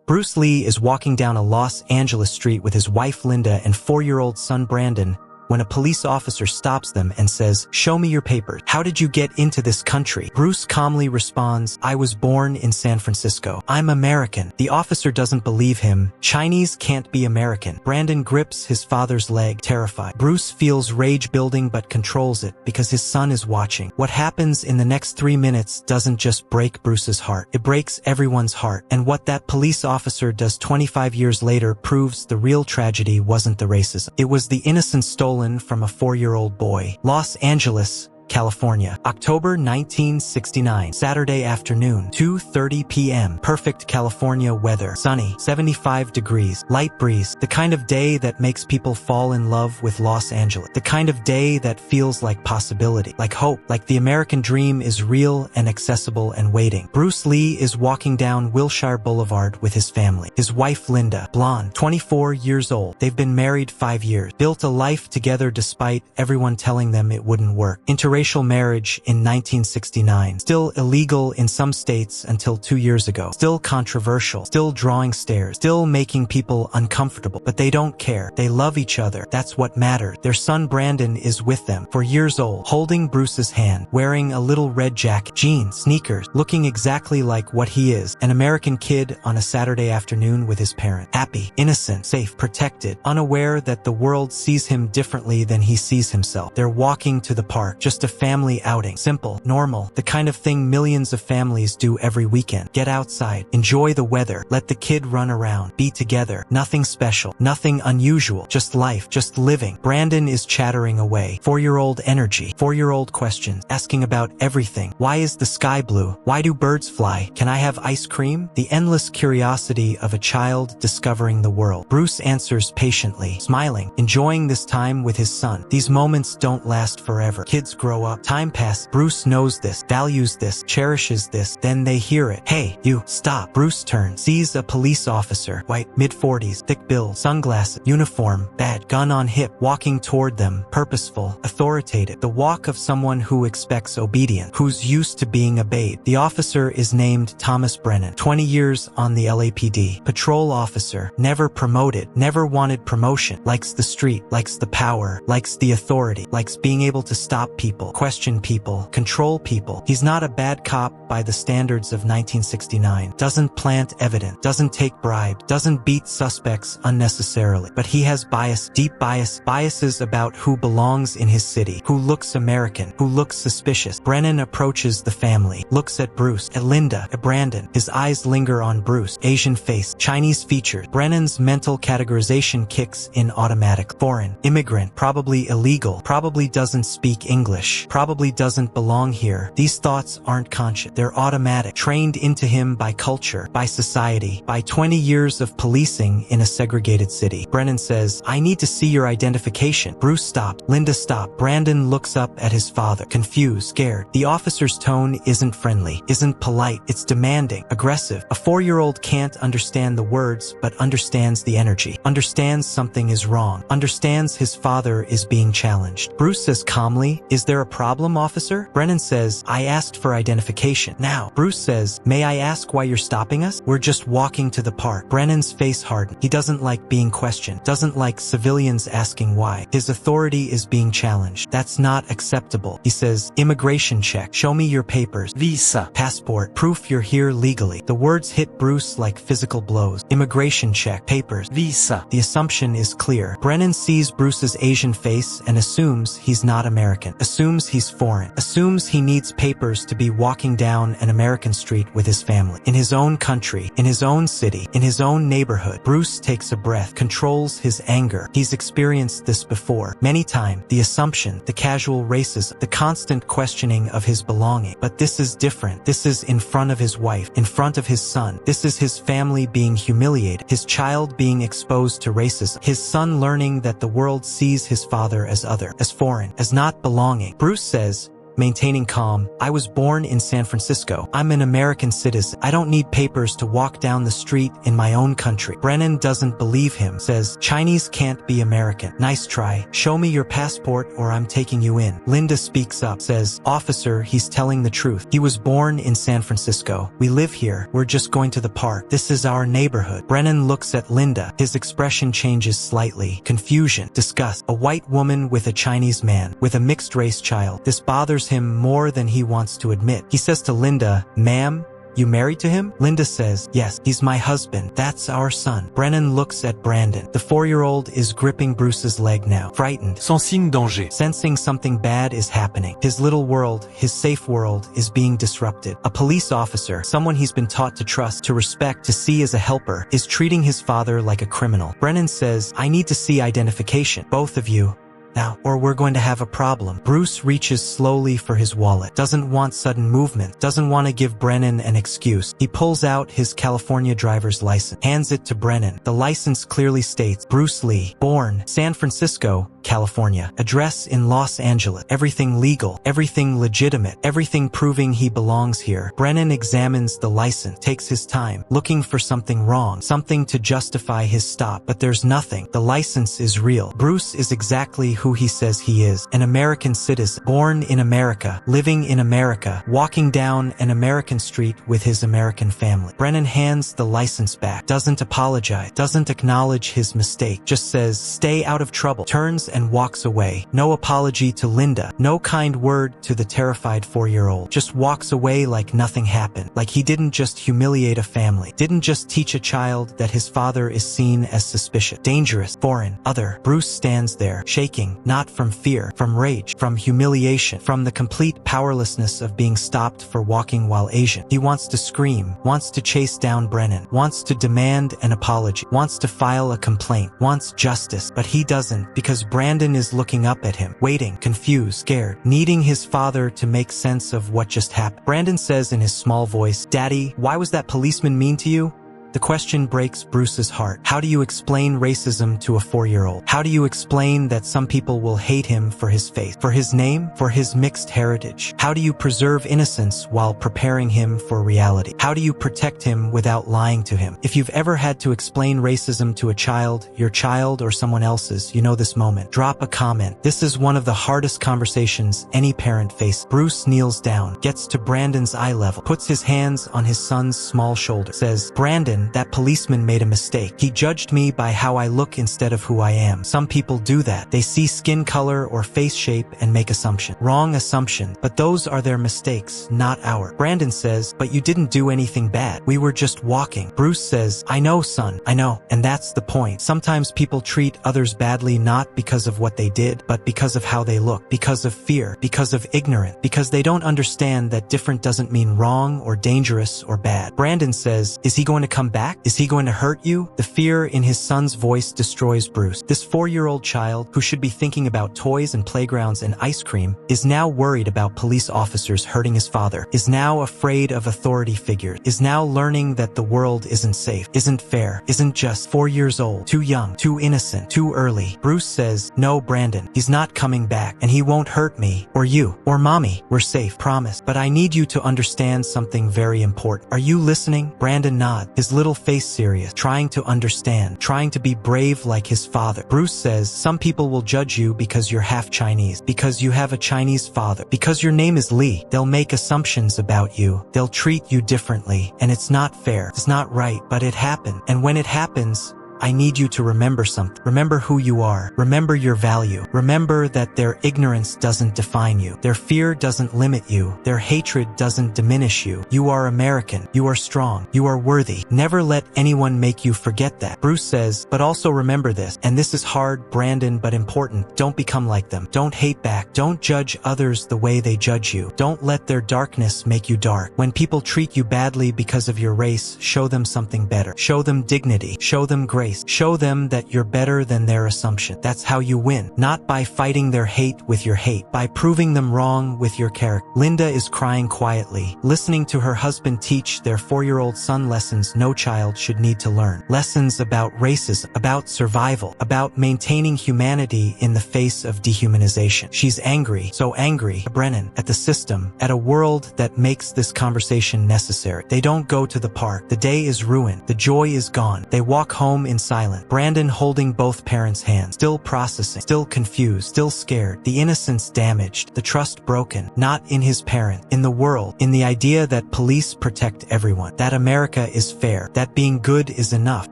Bruce Lee is walking down a Los Angeles street with his wife Linda and 4-year-old son Brandon when a police officer stops them and says, "Show me your papers. How did you get into this country?" Bruce calmly responds, "I was born in San Francisco. I'm American." The officer doesn't believe him. Chinese can't be American. Brandon grips his father's leg, terrified. Bruce feels rage building but controls it because his son is watching. What happens in the next 3 minutes doesn't just break Bruce's heart. It breaks everyone's heart. And what that police officer does 25 years later proves the real tragedy wasn't the racism. It was the innocence stolen from a 4-year-old boy. Los Angeles, California, October 1969, Saturday afternoon, 2:30 p.m. Perfect California weather, sunny, 75 degrees, light breeze, the kind of day that makes people fall in love with Los Angeles, the kind of day that feels like possibility, like hope, like the American dream is real and accessible and waiting. Bruce Lee is walking down Wilshire Boulevard with his family. His wife Linda, blonde, 24 years old. They've been married 5 years, built a life together despite everyone telling them it wouldn't work. Interracial marriage in 1969, still illegal in some states until 2 years ago, still controversial, still drawing stares, still making people uncomfortable, but they don't care. They love each other. That's what matters. Their son Brandon is with them, 4 years old, holding Bruce's hand, wearing a little red jacket, jeans, sneakers, looking exactly like what he is, an American kid on a Saturday afternoon with his parents. Happy, innocent, safe, protected, unaware that the world sees him differently than he sees himself. They're walking to the park, just a family outing. Simple, normal, the kind of thing millions of families do every weekend. Get outside, enjoy the weather, let the kid run around, be together. Nothing special, nothing unusual, just life, just living. Brandon is chattering away. 4-year-old energy, 4-year-old questions, asking about everything. Why is the sky blue? Why do birds fly? Can I have ice cream? The endless curiosity of a child discovering the world. Bruce answers patiently, smiling, enjoying this time with his son. These moments don't last forever. Kids grow up, time passes. Bruce knows this, values this, cherishes this. Then they hear it. "Hey, you, stop." Bruce turns, sees a police officer, white, mid-40s, thick build, sunglasses, uniform, badge, gun on hip, walking toward them, purposeful, authoritative. The walk of someone who expects obedience, who's used to being obeyed. The officer is named Thomas Brennan, 20 years on the LAPD, patrol officer, never promoted, never wanted promotion, likes the street, likes the power, likes the authority, likes being able to stop people, question people, control people. He's not a bad cop by the standards of 1969, doesn't plant evidence, doesn't take bribes, doesn't beat suspects unnecessarily. But he has bias, deep biases about who belongs in his city, who looks American, who looks suspicious. Brennan approaches the family, looks at Bruce, at Linda, at Brandon. His eyes linger on Bruce, Asian face, Chinese features. Brennan's mental categorization kicks in automatic. Foreign, immigrant, probably illegal, probably doesn't speak English, probably doesn't belong here. These thoughts aren't conscious. They're automatic, trained into him by culture, by society, by 20 years of policing in a segregated city. Brennan says, "I need to see your identification." Bruce stopped. Linda stopped. Brandon looks up at his father, confused, scared. The officer's tone isn't friendly, isn't polite. It's demanding, aggressive. A 4-year-old can't understand the words, but understands the energy, understands something is wrong, understands his father is being challenged. Bruce says calmly, "Is there a problem, officer?" Brennan says, "I asked for identification." Now, Bruce says, "May I ask why you're stopping us?" "We're just walking to the park." Brennan's face hardened. He doesn't like being questioned, doesn't like civilians asking why. His authority is being challenged. That's not acceptable. He says, "Immigration check. Show me your papers. Visa, passport, proof you're here legally." The words hit Bruce like physical blows. Immigration check, papers, visa. The assumption is clear. Brennan sees Bruce's Asian face and assumes he's not American, assumes he's foreign, assumes he needs papers to be walking down an American street with his family. In his own country, in his own city, in his own neighborhood. Bruce takes a breath, controls his anger. He's experienced this before, many times. The assumption, the casual racism, the constant questioning of his belonging. But this is different. This is in front of his wife, in front of his son. This is his family being humiliated, his child being exposed to racism, his son learning that the world sees his father as other, as foreign, as not belonging. Bruce says, maintaining calm. I was born in San Francisco. I'm an American citizen. I don't need papers to walk down the street in my own country. Brennan doesn't believe him, says, Chinese can't be American. Nice try. Show me your passport or I'm taking you in. Linda speaks up, says, Officer, he's telling the truth. He was born in San Francisco. We live here. We're just going to the park. This is our neighborhood. Brennan looks at Linda. His expression changes slightly. Confusion, disgust. A white woman with a Chinese man, with a mixed-race child. This bothers him more than he wants to admit. He says to Linda, Ma'am, you married to him? Linda says, yes, he's my husband. That's our son. Brennan looks at Brandon. The 4-year-old is gripping Bruce's leg now, frightened. Sans signe danger. Sensing something bad is happening. His little world, his safe world, is being disrupted. A police officer, someone he's been taught to trust, to respect, to see as a helper, is treating his father like a criminal. Brennan says, I need to see identification. Both of you. Now, or we're going to have a problem. Bruce reaches slowly for his wallet. Doesn't want sudden movement. Doesn't want to give Brennan an excuse. He pulls out his California driver's license. Hands it to Brennan. The license clearly states, Bruce Lee. Born, San Francisco, California. Address in Los Angeles. Everything legal. Everything legitimate. Everything proving he belongs here. Brennan examines the license. Takes his time. Looking for something wrong. Something to justify his stop. But there's nothing. The license is real. Bruce is exactly who he says he is, an American citizen, born in America, living in America, walking down an American street with his American family. Brennan hands the license back, doesn't apologize, doesn't acknowledge his mistake, just says, stay out of trouble, turns and walks away. No apology to Linda, no kind word to the terrified 4-year-old, just walks away like nothing happened, like he didn't just humiliate a family, didn't just teach a child that his father is seen as suspicious, dangerous, foreign, other. Bruce stands there, shaking, not from fear, from rage, from humiliation, from the complete powerlessness of being stopped for walking while Asian. He wants to scream, wants to chase down Brennan, wants to demand an apology, wants to file a complaint, wants justice, but he doesn't because Brandon is looking up at him, waiting, confused, scared, needing his father to make sense of what just happened. Brandon says in his small voice, Daddy, why was that policeman mean to you? The question breaks Bruce's heart. How do you explain racism to a 4-year-old? How do you explain that some people will hate him for his faith, for his name, for his mixed heritage? How do you preserve innocence while preparing him for reality? How do you protect him without lying to him? If you've ever had to explain racism to a child, your child or someone else's, you know this moment. Drop a comment. This is one of the hardest conversations any parent faces. Bruce kneels down, gets to Brandon's eye level, puts his hands on his son's small shoulder, says, Brandon, that policeman made a mistake. He judged me by how I look instead of who I am. Some people do that. They see skin color or face shape and make assumptions. Wrong assumption, but those are their mistakes, not ours. Brandon says, but you didn't do anything bad. We were just walking. Bruce says, I know, son, I know. And that's the point. Sometimes people treat others badly not because of what they did, but because of how they look, because of fear, because of ignorance, because they don't understand that different doesn't mean wrong or dangerous or bad. Brandon says, is he going to come back? Is he going to hurt you? The fear in his son's voice destroys Bruce. This 4-year-old child, who should be thinking about toys and playgrounds and ice cream, is now worried about police officers hurting his father, is now afraid of authority figures, is now learning that the world isn't safe, isn't fair, isn't just. 4 years old, too young, too innocent, too early. Bruce says, no, Brandon, he's not coming back, and he won't hurt me, or you, or mommy. We're safe, promise. But I need you to understand something very important. Are you listening? Brandon nods, his little face serious, trying to understand, trying to be brave like his father. Bruce says, some people will judge you because you're half Chinese, because you have a Chinese father, because your name is Lee. They'll make assumptions about you. They'll treat you differently, and it's not fair. It's not right, but it happened. And when it happens, I need you to remember something. Remember who you are. Remember your value. Remember that their ignorance doesn't define you. Their fear doesn't limit you. Their hatred doesn't diminish you. You are American. You are strong. You are worthy. Never let anyone make you forget that. Bruce says, but also remember this, and this is hard, Brandon, but important. Don't become like them. Don't hate back. Don't judge others the way they judge you. Don't let their darkness make you dark. When people treat you badly because of your race, show them something better. Show them dignity. Show them grace. grace. Show them that you're better than their assumption. That's how you win. Not by fighting their hate with your hate, by proving them wrong with your character. Linda is crying quietly, listening to her husband teach their 4-year-old son lessons no child should need to learn. Lessons about racism, about survival, about maintaining humanity in the face of dehumanization. She's angry, so angry, at Brennan, at the system, at a world that makes this conversation necessary. They don't go to the park. The day is ruined. The joy is gone. They walk home in silence. Brandon holding both parents' hands, still processing, still confused, still scared. The innocence damaged, the trust broken, not in his parent, in the world, in the idea that police protect everyone, that America is fair, that being good is enough.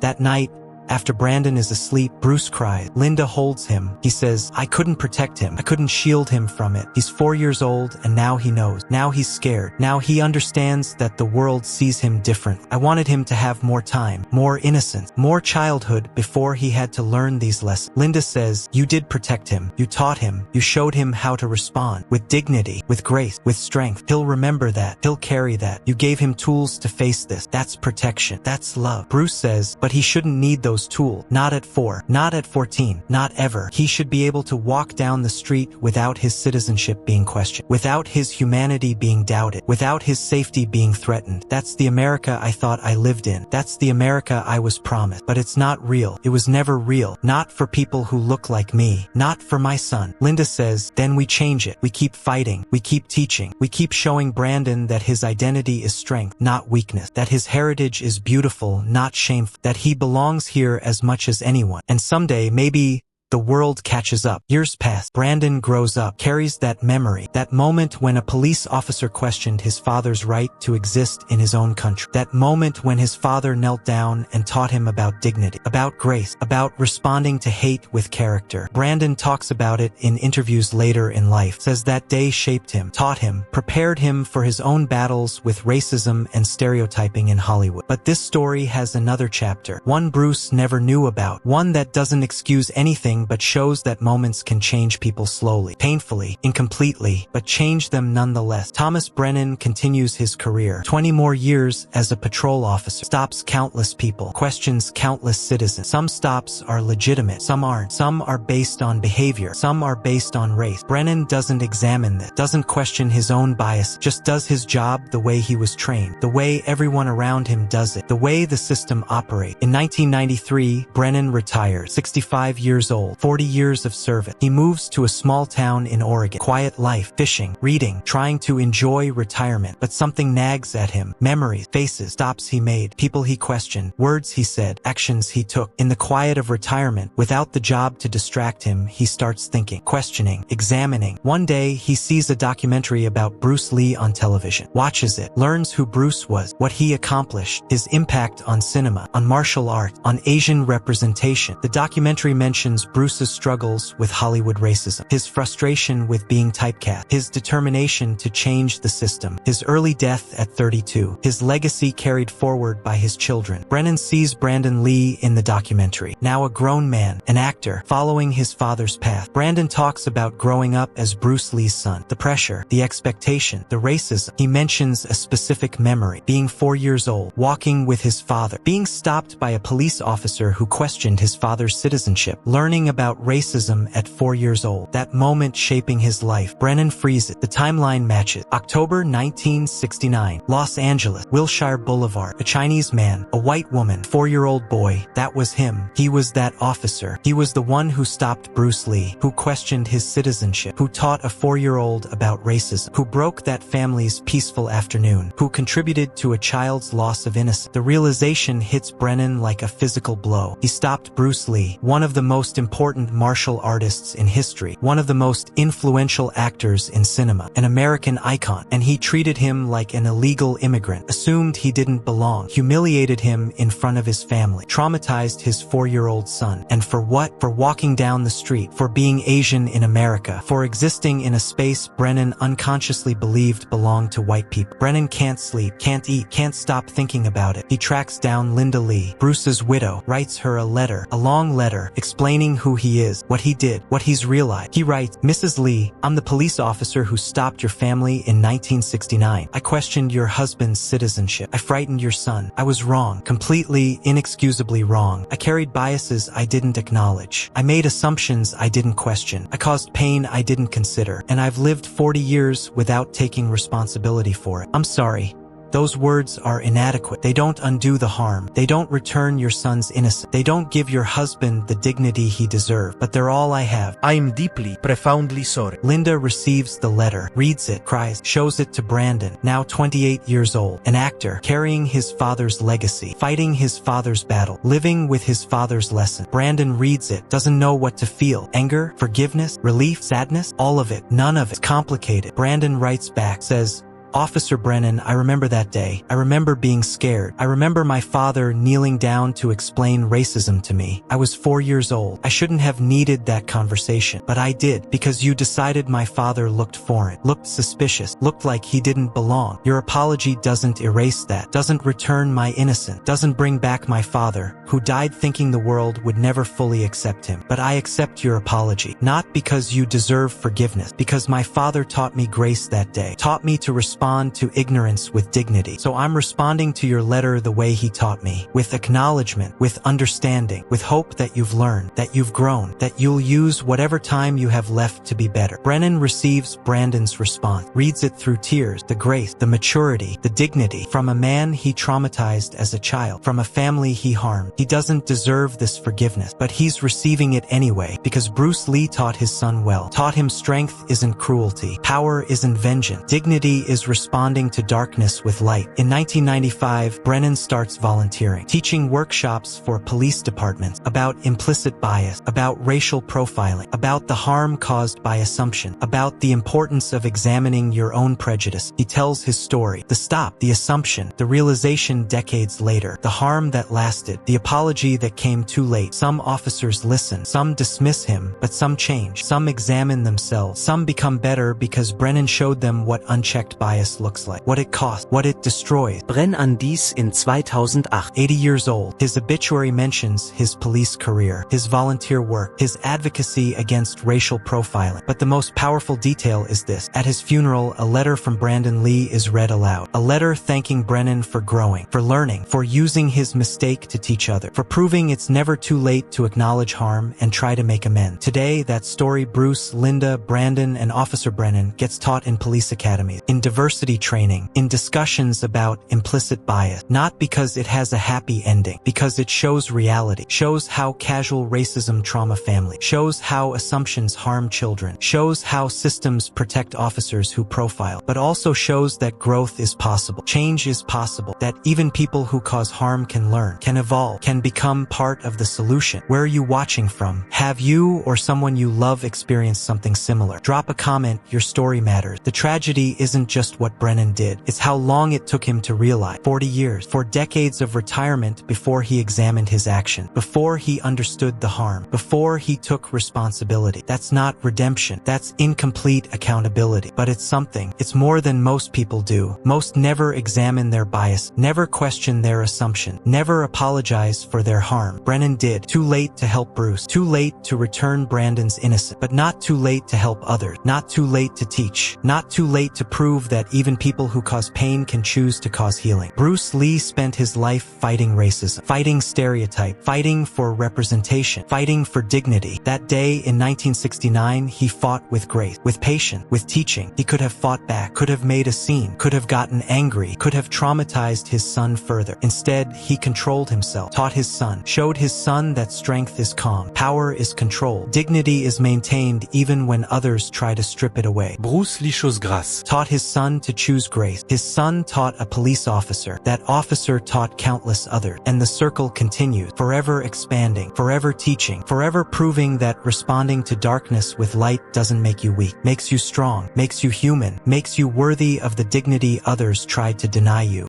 That night, after Brandon is asleep, Bruce cries. Linda holds him. He says, I couldn't protect him. I couldn't shield him from it. He's 4 years old, and now he knows. Now he's scared. Now he understands that the world sees him different. I wanted him to have more time, more innocence, more childhood before he had to learn these lessons. Linda says, you did protect him. You taught him. You showed him how to respond with dignity, with grace, with strength. He'll remember that. He'll carry that. You gave him tools to face this. That's protection. That's love. Bruce says, but he shouldn't need those tools. Not at 4. Not at 14. Not ever. He should be able to walk down the street without his citizenship being questioned, without his humanity being doubted, without his safety being threatened. That's the America I thought I lived in. That's the America I was promised. But it's not real. It was never real. Not for people who look like me. Not for my son. Linda says, then we change it. We keep fighting. We keep teaching. We keep showing Brandon that his identity is strength, not weakness. That his heritage is beautiful, not shameful. That he belongs here as much as anyone. And someday, maybe, the world catches up. Years pass. Brandon grows up, carries that memory, that moment when a police officer questioned his father's right to exist in his own country. That moment when his father knelt down and taught him about dignity, about grace, about responding to hate with character. Brandon talks about it in interviews later in life, says that day shaped him, taught him, prepared him for his own battles with racism and stereotyping in Hollywood. But this story has another chapter, one Bruce never knew about, one that doesn't excuse anything but shows that moments can change people slowly, painfully, incompletely, but change them nonetheless. Thomas Brennan continues his career. 20 more years as a patrol officer. Stops countless people. Questions countless citizens. Some stops are legitimate. Some aren't. Some are based on behavior. Some are based on race. Brennan doesn't examine this. Doesn't question his own bias. Just does his job the way he was trained. The way everyone around him does it. The way the system operates. In 1993, Brennan retires. 65 years old. 40 years of service. He moves to a small town in Oregon. Quiet life, fishing, reading, trying to enjoy retirement. But something nags at him. Memories, faces, stops he made, people he questioned, words he said, actions he took. In the quiet of retirement, without the job to distract him, he starts thinking, questioning, examining. One day, he sees a documentary about Bruce Lee on television. Watches it, learns who Bruce was, what he accomplished, his impact on cinema, on martial art, on Asian representation. The documentary mentions Bruce's struggles with Hollywood racism, his frustration with being typecast, his determination to change the system, his early death at 32, his legacy carried forward by his children. Brennan sees Brandon Lee in the documentary, now a grown man, an actor, following his father's path. Brandon talks about growing up as Bruce Lee's son, the pressure, the expectation, the racism. He mentions a specific memory, being 4 years old, walking with his father, being stopped by a police officer who questioned his father's citizenship, learning about racism at 4 years old. That moment shaping his life. Brennan freezes. The timeline matches. October 1969. Los Angeles. Wilshire Boulevard. A Chinese man. A white woman. 4-year-old boy. That was him. He was that officer. He was the one who stopped Bruce Lee, who questioned his citizenship, who taught a 4-year-old about racism, who broke that family's peaceful afternoon, who contributed to a child's loss of innocence. The realization hits Brennan like a physical blow. He stopped Bruce Lee, one of the most important martial artists in history, one of the most influential actors in cinema, an American icon, and he treated him like an illegal immigrant, assumed he didn't belong, humiliated him in front of his family, traumatized his 4-year-old son. And for what? For walking down the street, for being Asian in America, for existing in a space Brennan unconsciously believed belonged to white people. Brennan can't sleep, can't eat, can't stop thinking about it. He tracks down Linda Lee, Bruce's widow, writes her a letter, a long letter, explaining who he is, what he did, what he's realized. He writes, Mrs. Lee, I'm the police officer who stopped your family in 1969. I questioned your husband's citizenship. I frightened your son. I was wrong, completely, inexcusably wrong. I carried biases I didn't acknowledge. I made assumptions I didn't question. I caused pain I didn't consider. And I've lived 40 years without taking responsibility for it. I'm sorry. Those words are inadequate. They don't undo the harm. They don't return your son's innocence. They don't give your husband the dignity he deserved. But they're all I have. I am deeply, profoundly sorry. Linda receives the letter, reads it, cries, shows it to Brandon, now 28 years old, an actor, carrying his father's legacy, fighting his father's battle, living with his father's lesson. Brandon reads it, doesn't know what to feel. Anger, forgiveness, relief, sadness, all of it, none of it. Complicated. Brandon writes back, says, Officer Brennan, I remember that day. I remember being scared. I remember my father kneeling down to explain racism to me. I was 4 years old. I shouldn't have needed that conversation, but I did, because you decided my father looked foreign, looked suspicious, looked like he didn't belong. Your apology doesn't erase that, doesn't return my innocence, doesn't bring back my father, who died thinking the world would never fully accept him. But I accept your apology, not because you deserve forgiveness, because my father taught me grace that day, taught me to respond to ignorance with dignity. So I'm responding to your letter the way he taught me, with acknowledgement, with understanding, with hope that you've learned, that you've grown, that you'll use whatever time you have left to be better. Brennan receives Brandon's response, reads it through tears, the grace, the maturity, the dignity, from a man he traumatized as a child, from a family he harmed. He doesn't deserve this forgiveness, but he's receiving it anyway, because Bruce Lee taught his son well, taught him strength isn't cruelty, power isn't vengeance, dignity is responding to darkness with light. In 1995, Brennan starts volunteering, teaching workshops for police departments about implicit bias, about racial profiling, about the harm caused by assumption, about the importance of examining your own prejudice. He tells his story, the stop, the assumption, the realization decades later, the harm that lasted, the apology that came too late. Some officers listen, some dismiss him, but some change, some examine themselves, some become better because Brennan showed them what unchecked bias looks like, what it costs, what it destroys. Brennan dies in 2008. 80 years old. His obituary mentions his police career, his volunteer work, his advocacy against racial profiling. But the most powerful detail is this. At his funeral, a letter from Brandon Lee is read aloud. A letter thanking Brennan for growing, for learning, for using his mistake to teach others, for proving it's never too late to acknowledge harm and try to make amends. Today, that story Bruce, Linda, Brandon, and Officer Brennan gets taught in police academies, in diversity training, in discussions about implicit bias, not because it has a happy ending, because it shows reality, shows how casual racism trauma family, shows how assumptions harm children, shows how systems protect officers who profile, but also shows that growth is possible, change is possible, that even people who cause harm can learn, can evolve, can become part of the solution. Where are you watching from? Have you or someone you love experienced something similar? Drop a comment, your story matters. The tragedy isn't just what Brennan did, it's how long it took him to realize. 40 years, 4 decades of retirement before he examined his action, before he understood the harm, before he took responsibility. That's not redemption, that's incomplete accountability. But it's something. It's more than most people do. Most never examine their bias, never question their assumption, never apologize for their harm. Brennan did. Too late to help Bruce, too late to return Brandon's innocence, but not too late to help others, not too late to teach, not too late to prove that even people who cause pain can choose to cause healing. Bruce Lee spent his life fighting racism, fighting stereotype, fighting for representation, fighting for dignity. That day in 1969, he fought with grace, with patience, with teaching. He could have fought back, could have made a scene, could have gotten angry, could have traumatized his son further. Instead, he controlled himself, taught his son, showed his son that strength is calm, power is controlled, dignity is maintained even when others try to strip it away. Bruce Lee chose grâce. Taught his son to choose grace. His son taught a police officer. That officer taught countless others. And the circle continues, forever expanding, forever teaching, forever proving that responding to darkness with light doesn't make you weak, makes you strong, makes you human, makes you worthy of the dignity others tried to deny you.